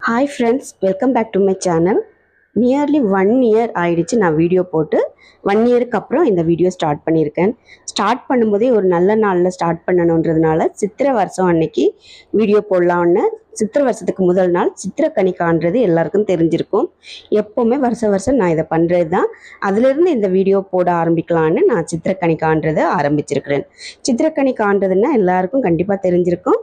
Hi friends, welcome back to my channel. Nearly 1 year ஆயிடுச்சு நான் video போட்டு 1 yearக்கு அப்புறம் இந்த வீடியோ ஸ்டார்ட் பண்ணியிருக்கேன். ஸ்டார்ட் பண்ணும்போதே ஒரு நல்ல நாளில் ஸ்டார்ட் பண்ணணுன்றதுனால சித்திரை வருஷம் அன்னைக்கு வீடியோ போடலான்னு. சித்திரை வருஷத்துக்கு முதல் நாள் சித்திரைக்கனி காண்றது எல்லாருக்கும் தெரிஞ்சிருக்கும். எப்போவுமே வருஷம் நான் இதை பண்ணுறது தான். அதிலிருந்து இந்த வீடியோ போட ஆரம்பிக்கலான்னு நான் சித்திரைக்கனி காண்றதை ஆரம்பிச்சிருக்கிறேன். சித்திரைக்கனி காண்றதுன்னா எல்லாருக்கும் கண்டிப்பாக தெரிஞ்சிருக்கும்.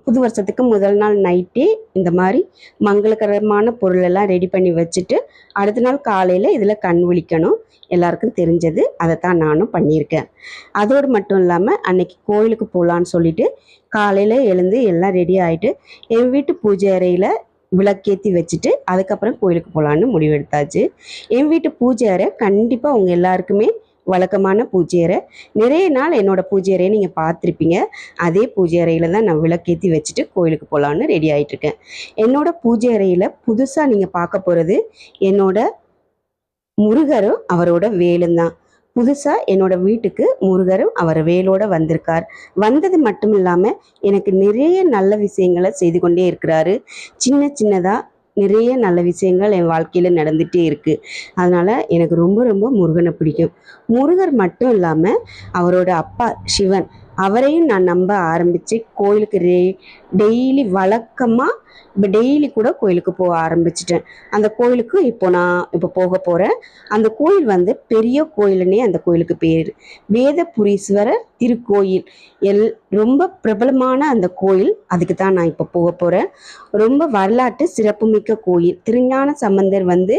புது வருஷத்துக்கு முதல் நாள் நைட்டே இந்த மாதிரி மங்களகரமான பொருள் எல்லாம் ரெடி பண்ணி வச்சுட்டு அடுத்த நாள் காலையில் இதில் கண் விழிக்கணும். எல்லாருக்கும் தெரிஞ்சது, அதை தான் நானும் பண்ணியிருக்கேன். அதோடு மட்டும் இல்லாமல் அன்னைக்கு கோயிலுக்கு போகலான்னு சொல்லிட்டு காலையில் எழுந்து எல்லாம் ரெடி ஆகிட்டு என் வீட்டு பூஜை அறையில் விளக்கேற்றி வச்சுட்டு அதுக்கப்புறம் கோயிலுக்கு போகலான்னு முடிவெடுத்தாச்சு. என் வீட்டு பூஜை அறை கண்டிப்பாக அவங்க எல்லாருக்குமே வழக்கமான பூஜை அறை. நிறைய நாள் என்னோட பூஜை அறையை நீங்கள் பார்த்துருப்பீங்க. அதே பூஜை அறையில் தான் நான் விளக்கேற்றி வச்சுட்டு கோயிலுக்கு போகலான்னு ரெடி ஆகிட்டுருக்கேன். என்னோட பூஜை அறையில் புதுசாக நீங்கள் பார்க்க போகிறது என்னோட முருகரும் அவரோட வேலும் தான். புதுசாக என்னோட வீட்டுக்கு முருகரும் அவர் வேலோட வந்திருக்கார். வந்தது மட்டும் இல்லாமல் எனக்கு நிறைய நல்ல விஷயங்களை செய்து கொண்டே இருக்கிறாரு. சின்னதாக நிறைய நல்ல விஷயங்கள் என் வாழ்க்கையில் நடந்துகிட்டே இருக்குது. அதனால் எனக்கு ரொம்ப ரொம்ப முருகனை பிடிக்கும். முருகர் மட்டும் இல்லாமல் அவரோட அப்பா சிவன், அவரையும் நான் நம்ப ஆரம்பித்து கோயிலுக்கு டெய்லி வழக்கமாக இப்போ டெய்லி கூட கோயிலுக்கு போக ஆரம்பிச்சிட்டேன். அந்த கோயிலுக்கு இப்போ போக போகிறேன். அந்த கோயில் வந்து பெரிய கோயிலுன்னே அந்த கோயிலுக்கு பேர் வேதபுரீஸ்வரர் திருக்கோயில். ரொம்ப பிரபலமான அந்த கோயில். அதுக்கு தான் நான் இப்போ போக போகிறேன். ரொம்ப வரலாற்று சிறப்புமிக்க கோயில். திருஞான சம்பந்தர் வந்து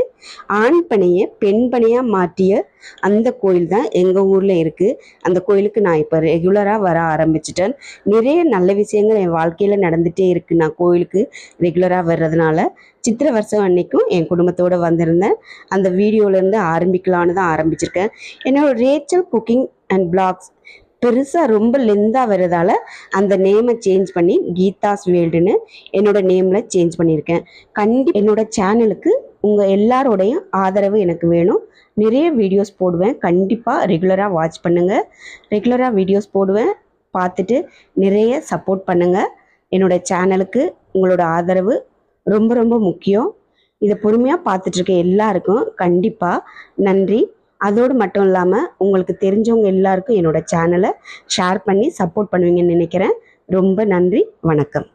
ஆண் பணியை பெண் பணியாக மாற்றிய அந்த கோயில் தான் எங்கள் ஊரில் இருக்குது. அந்த கோயிலுக்கு நான் இப்போ ரெகுலராக வர ஆரம்பிச்சிட்டேன். நிறைய நல்ல விஷயங்கள் என் வாழ்க்கையில் நடந்துகிட்டே இருக்குது. நான் கோயிலுக்கு ரெகுலராக வர்றதுனால சித்திரை வருஷம் அன்னைக்கும் என் குடும்பத்தோடு வந்திருந்தேன். அந்த வீடியோலேருந்து ஆரம்பிக்கலான்னு தான் ஆரம்பிச்சிருக்கேன். என்னோட ரேச்சல் குக்கிங் அண்ட் பிளாக்ஸ் பெருசாக ரொம்ப லெந்தாக வர்றதால அந்த நேமை சேஞ்ச் பண்ணி கீதாஸ் வேல்டுன்னு என்னோட நேமில் சேஞ்ச் பண்ணியிருக்கேன். என்னோட சேனலுக்கு உங்கள் எல்லாரோடையும் ஆதரவு எனக்கு வேணும். நிறைய வீடியோஸ் போடுவேன். கண்டிப்பாக ரெகுலராக வாட்ச் பண்ணுங்கள். ரெகுலராக வீடியோஸ் போடுவேன். பார்த்துட்டு நிறைய சப்போர்ட் பண்ணுங்கள். என்னோடய சேனலுக்கு உங்களோட ஆதரவு ரொம்ப ரொம்ப முக்கியம். இதை பொறுமையாக பார்த்துட்ருக்க எல்லாருக்கும் கண்டிப்பாக நன்றி. அதோடு மட்டும் இல்லாமல் உங்களுக்கு தெரிஞ்சவங்க எல்லாருக்கும் என்னோடய சேனலை ஷேர் பண்ணி சப்போர்ட் பண்ணுவீங்கன்னு நினைக்கிறேன். ரொம்ப நன்றி. வணக்கம்.